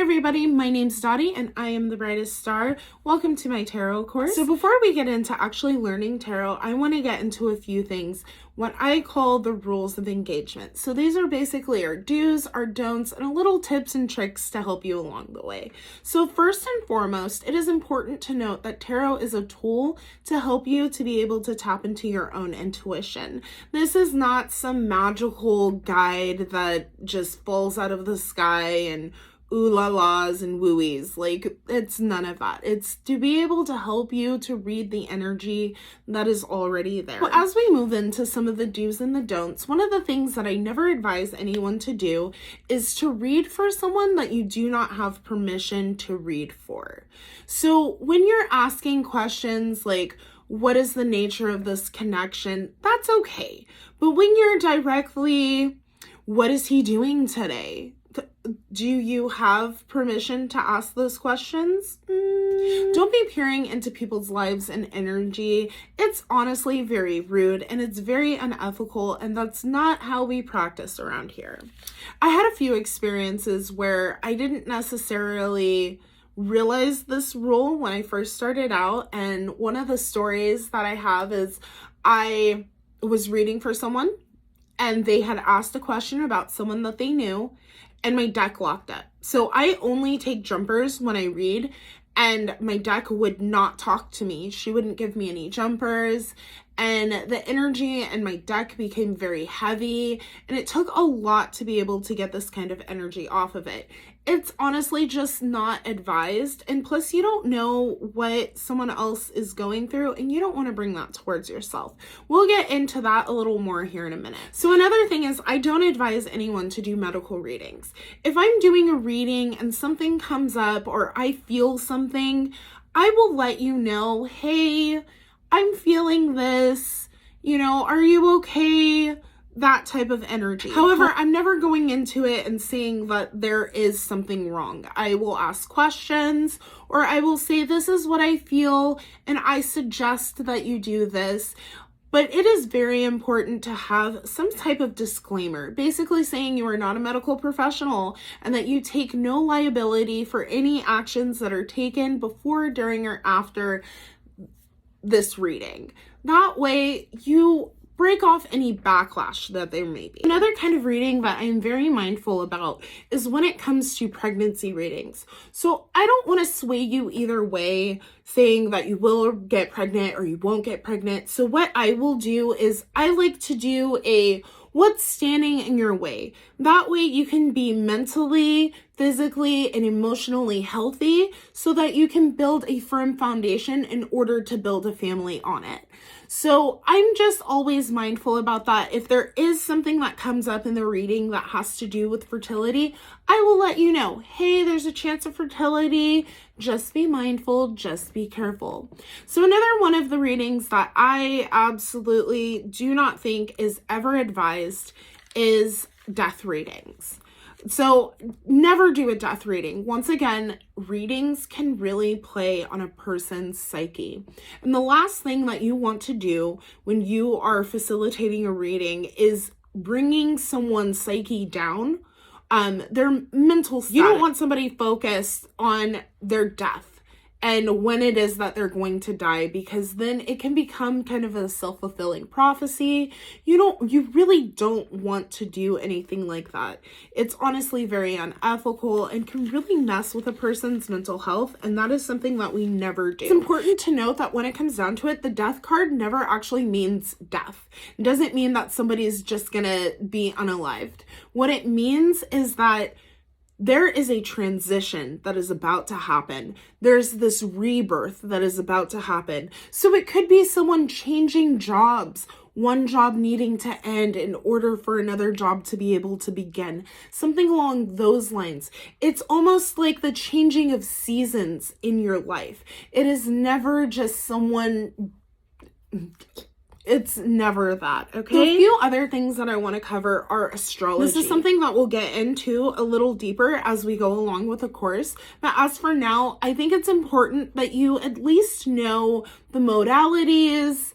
everybody, my name's Dottie and I am the brightest star. Welcome to my tarot course. So before we get into actually learning tarot, I want to get into a few things, what I call the rules of engagement. So these are basically our do's, our don'ts, and a little tips and tricks to help you along the way. So first and foremost, it is important to note that tarot is a tool to help you to be able to tap into your own intuition. This is not some magical guide that just falls out of the sky and ooh la la's and wooies. Like, it's none of that. It's to be able to help you to read the energy that is already there. Well, as we move into some of the do's and the don'ts, one of the things that I never advise anyone to do is to read for someone that you do not have permission to read for. So when you're asking questions like, what is the nature of this connection? That's okay. But when you're directly, what is he doing today? Do you have permission to ask those questions? Don't be peering into people's lives and energy. It's honestly very rude and it's very unethical, and that's not how we practice around here. I had a few experiences where I didn't necessarily realize this rule when I first started out, and one of the stories that I have is I was reading for someone and they had asked a question about someone that they knew, and my deck locked up. So I only take jumpers when I read, and my deck would not talk to me. She wouldn't give me any jumpers, and the energy and my deck became very heavy, and it took a lot to be able to get this kind of energy off of it. It's honestly just not advised, and plus you don't know what someone else is going through, and you don't want to bring that towards yourself. We'll get into that a little more here in a minute. So another thing is, I don't advise anyone to do medical readings. If I'm doing a reading and something comes up or I feel something, I will let you know, hey, I'm feeling this, are you okay? That type of energy. However, I'm never going into it and saying that there is something wrong. I will ask questions, or I will say, this is what I feel, and I suggest that you do this. But it is very important to have some type of disclaimer, basically saying you are not a medical professional and that you take no liability for any actions that are taken before, during, or after this reading. That way, you break off any backlash that there may be. Another kind of reading that I'm very mindful about is when it comes to pregnancy readings. So I don't want to sway you either way, saying that you will get pregnant or you won't get pregnant. So what I will do is I like to do a what's standing in your way. That way you can be mentally, physically, and emotionally healthy so that you can build a firm foundation in order to build a family on it. So I'm just always mindful about that. If there is something that comes up in the reading that has to do with fertility, I will let you know, hey, there's a chance of fertility. Just be mindful, just be careful. So another one of the readings that I absolutely do not think is ever advised is death readings. So never do a death reading. Once again, readings can really play on a person's psyche. And the last thing that you want to do when you are facilitating a reading is bringing someone's psyche down, their mental status. You don't want somebody focused on their death and when it is that they're going to die, because then it can become kind of a self-fulfilling prophecy. You really don't want to do anything like that. It's honestly very unethical and can really mess with a person's mental health, and that is something that we never do. It's important to note that when it comes down to it, the death card never actually means death. It doesn't mean that somebody is just gonna be unalived. What it means is that there is a transition that is about to happen. There's this rebirth that is about to happen. So it could be someone changing jobs, one job needing to end in order for another job to be able to begin. Something along those lines. It's almost like the changing of seasons in your life. It is never just someone... It's never that, okay? So a few other things that I want to cover are astrology. This is something that we'll get into a little deeper as we go along with the course. But as for now, I think it's important that you at least know the modalities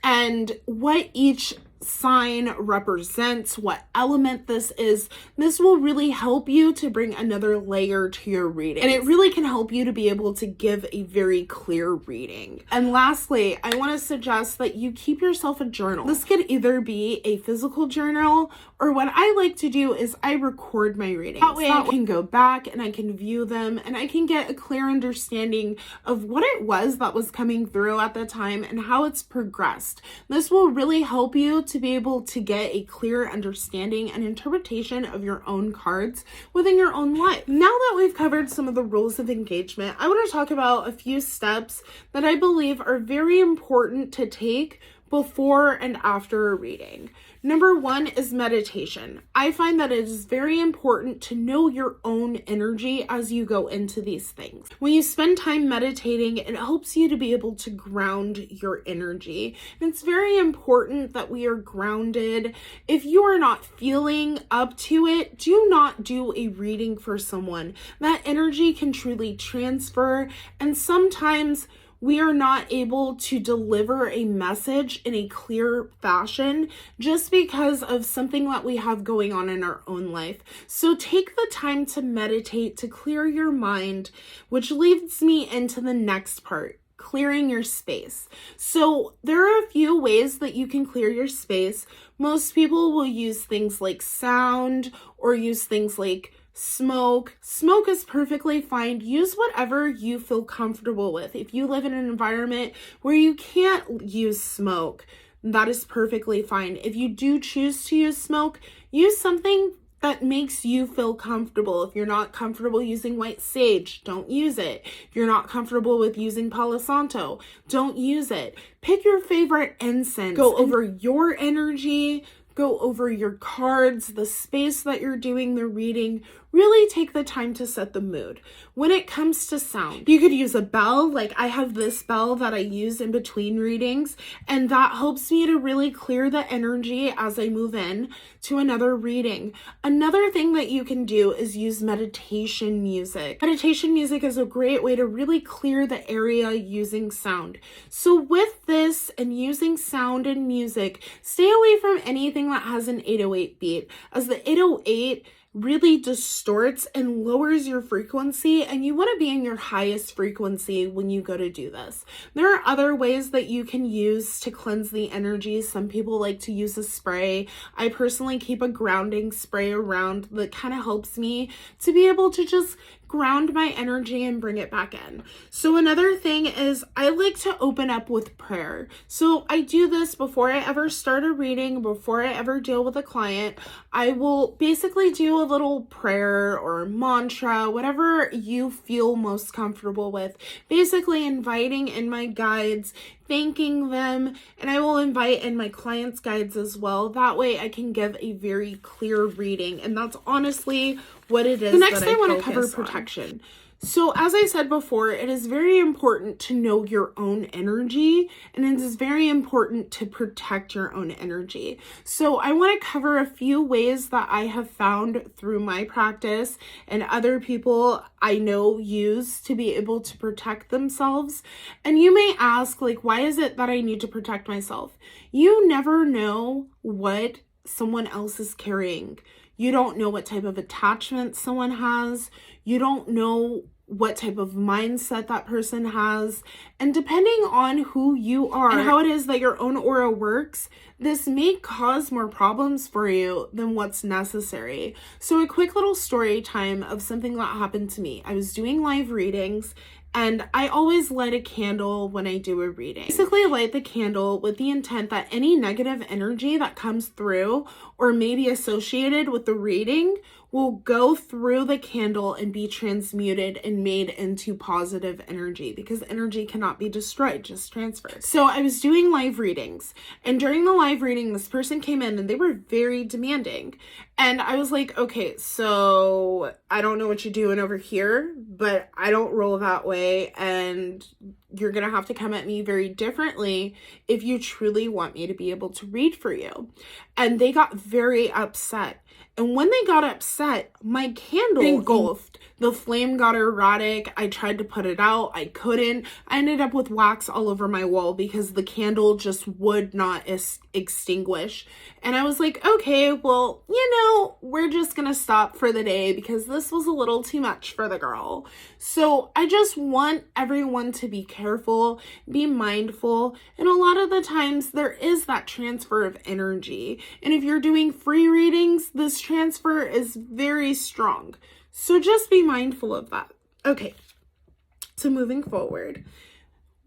and what each sign represents, what element this is. This will really help you to bring another layer to your reading. And it really can help you to be able to give a very clear reading. And lastly, I want to suggest that you keep yourself a journal. This could either be a physical journal, or what I like to do is I record my readings. That way I can go back and I can view them and I can get a clear understanding of what it was that was coming through at the time and how it's progressed. This will really help you to be able to get a clear understanding and interpretation of your own cards within your own life. Now that we've covered some of the rules of engagement, I want to talk about a few steps that I believe are very important to take before and after a reading. Number one is meditation. I find that it is very important to know your own energy as you go into these things. When you spend time meditating, it helps you to be able to ground your energy. And it's very important that we are grounded. If you are not feeling up to it, do not do a reading for someone. That energy can truly transfer, and sometimes we are not able to deliver a message in a clear fashion just because of something that we have going on in our own life. So take the time to meditate, to clear your mind, which leads me into the next part, clearing your space. So there are a few ways that you can clear your space. Most people will use things like sound or use things like smoke. Smoke is perfectly fine. Use whatever you feel comfortable with. If you live in an environment where you can't use smoke, that is perfectly fine. If you do choose to use smoke, use something that makes you feel comfortable. If you're not comfortable using white sage, don't use it. If you're not comfortable with using Palo Santo, don't use it. Pick your favorite incense. Go over your energy, go over your cards, the space that you're doing the reading. Really take the time to set the mood. When it comes to sound, you could use a bell. Like I have this bell that I use in between readings, and that helps me to really clear the energy as I move in to another reading. Another thing that you can do is use meditation music. Meditation music is a great way to really clear the area using sound. So with this and using sound and music, stay away from anything that has an 808 beat, as the 808 really distorts and lowers your frequency, and you want to be in your highest frequency when you go to do this. There are other ways that you can use to cleanse the energy. Some people like to use a spray. I personally keep a grounding spray around that kind of helps me to be able to just ground my energy and bring it back in. So another thing is I like to open up with prayer. So I do this before I ever start a reading, before I ever deal with a client. I will basically do a little prayer or mantra, whatever you feel most comfortable with, basically inviting in my guides, thanking them, and I will invite in my clients' guides as well. That way I can give a very clear reading, and that's honestly what it is. The next thing I want to cover protection. So as I said before, it is very important to know your own energy, and it is very important to protect your own energy. So I want to cover a few ways that I have found through my practice and other people I know use to be able to protect themselves. And you may ask, like, why is it that I need to protect myself? You never know what someone else is carrying. You don't know what type of attachment someone has. You don't know what type of mindset that person has. And depending on who you are and how it is that your own aura works, this may cause more problems for you than what's necessary. So a quick little story time of something that happened to me. I was doing live readings, and I always light a candle when I do a reading. Basically, light the candle with the intent that any negative energy that comes through or may be associated with the reading will go through the candle and be transmuted and made into positive energy, because energy cannot be destroyed, just transferred. So I was doing live readings, and during the live reading, this person came in and they were very demanding. And I was like, okay, so I don't know what you're doing over here, but I don't roll that way. And you're going to have to come at me very differently if you truly want me to be able to read for you. And they got very upset. And when they got upset, my candle engulfed. The flame got erratic. I tried to put it out. I couldn't. I ended up with wax all over my wall because the candle just would not extinguish. And I was like, okay, well, we're just going to stop for the day because this was a little too much for the girl. So I just want everyone to be careful, be mindful. And a lot of the times there is that transfer of energy. And if you're doing free readings, this transfer is very strong. So just be mindful of that. Okay, so moving forward,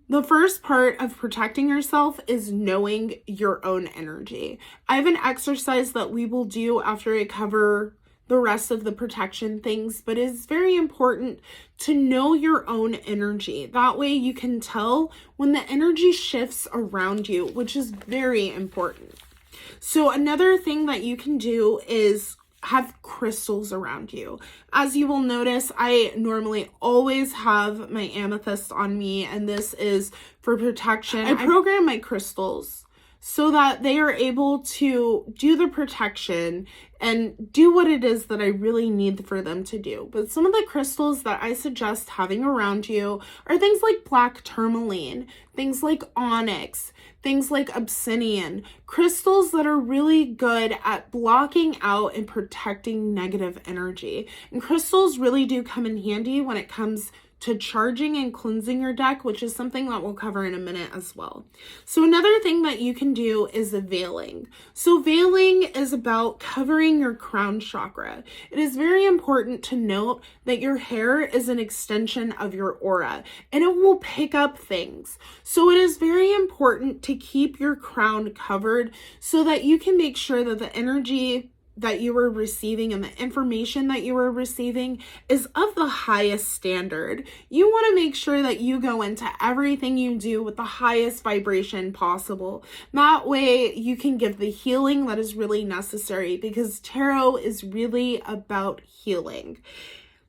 the first part of protecting yourself is knowing your own energy. I have an exercise that we will do after I cover the rest of the protection things, but it's very important to know your own energy. That way you can tell when the energy shifts around you, which is very important. So another thing that you can do is have crystals around you. As you will notice, I normally always have my amethyst on me, and this is for protection. I program my crystals so that they are able to do the protection and do what it is that I really need for them to do. But some of the crystals that I suggest having around you are things like black tourmaline, things like onyx, things like obsidian, crystals that are really good at blocking out and protecting negative energy. And crystals really do come in handy when it comes to charging and cleansing your deck, which is something that we'll cover in a minute as well. So another thing that you can do is veiling. So veiling is about covering your crown chakra. It is very important to note that your hair is an extension of your aura and it will pick up things. So it is very important to keep your crown covered so that you can make sure that the energy that you are receiving and the information that you are receiving is of the highest standard. You want to make sure that you go into everything you do with the highest vibration possible. That way you can give the healing that is really necessary, because tarot is really about healing.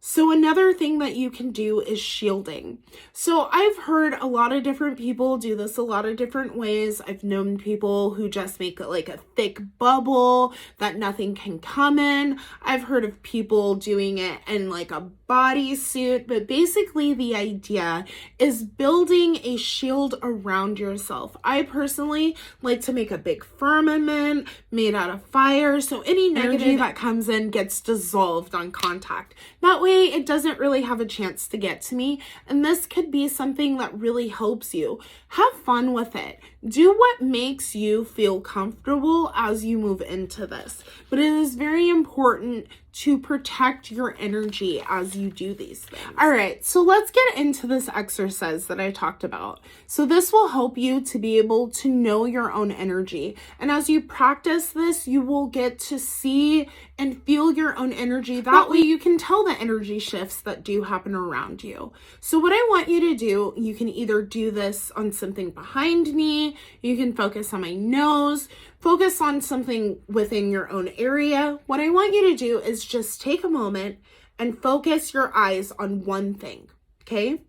So another thing that you can do is shielding. So I've heard a lot of different people do this a lot of different ways. I've known people who just make it like a thick bubble that nothing can come in. I've heard of people doing it in like a bodysuit, but basically the idea is building a shield around yourself. I personally like to make a big firmament made out of fire, so any negative that comes in gets dissolved on contact. That way it doesn't really have a chance to get to me, and this could be something that really helps you. Have fun with it. Do what makes you feel comfortable as you move into this, but it is very important to protect your energy as you do these things. All right, so let's get into this exercise that I talked about. So this will help you to be able to know your own energy. And as you practice this, you will get to see and feel your own energy. That way you can tell the energy shifts that do happen around you. So what I want you to do, you can either do this on something behind me, you can focus on my nose, focus on something within your own area. What I want you to do is just take a moment and focus your eyes on one thing, okay?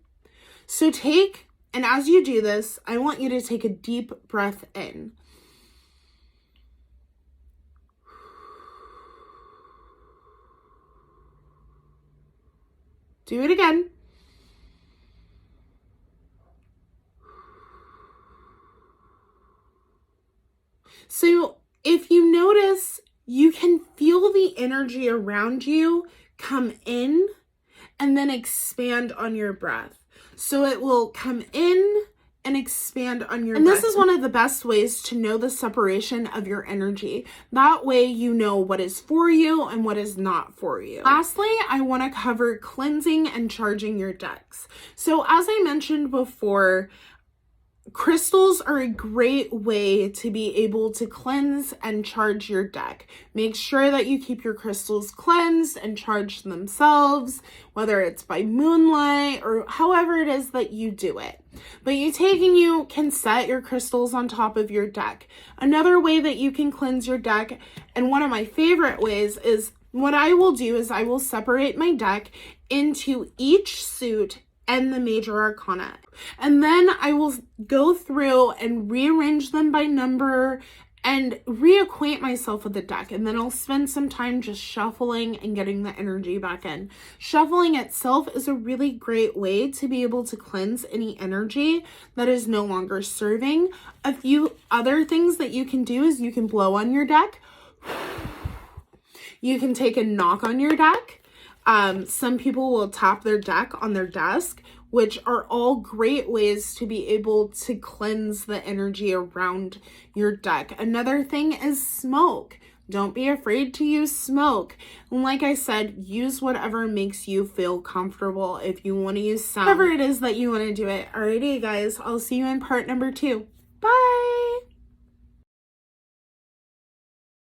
So and as you do this, I want you to take a deep breath in. Do it again. So if you notice, you can feel the energy around you come in and then expand on your breath. So it will come in and expand on your breath. And this is one of the best ways to know the separation of your energy. That way you know what is for you and what is not for you. Lastly, I want to cover cleansing and charging your decks. So as I mentioned before, crystals are a great way to be able to cleanse and charge your deck. Make sure that you keep your crystals cleansed and charged themselves, whether it's by moonlight or however it is that you do it. But you can set your crystals on top of your deck. Another way that you can cleanse your deck, and one of my favorite ways, is what I will do is I will separate my deck into each suit and the major arcana. And then I will go through and rearrange them by number and reacquaint myself with the deck. And then I'll spend some time just shuffling and getting the energy back in. Shuffling itself is a really great way to be able to cleanse any energy that is no longer serving. A few other things that you can do is you can blow on your deck. You can take a knock on your deck. Some people will tap their deck on their desk, which are all great ways to be able to cleanse the energy around your deck. Another thing is smoke. Don't be afraid to use smoke. And like I said, use whatever makes you feel comfortable. If you want to use sound, whatever it is that you want to do it. Alrighty, guys, I'll see you in part number 2. Bye!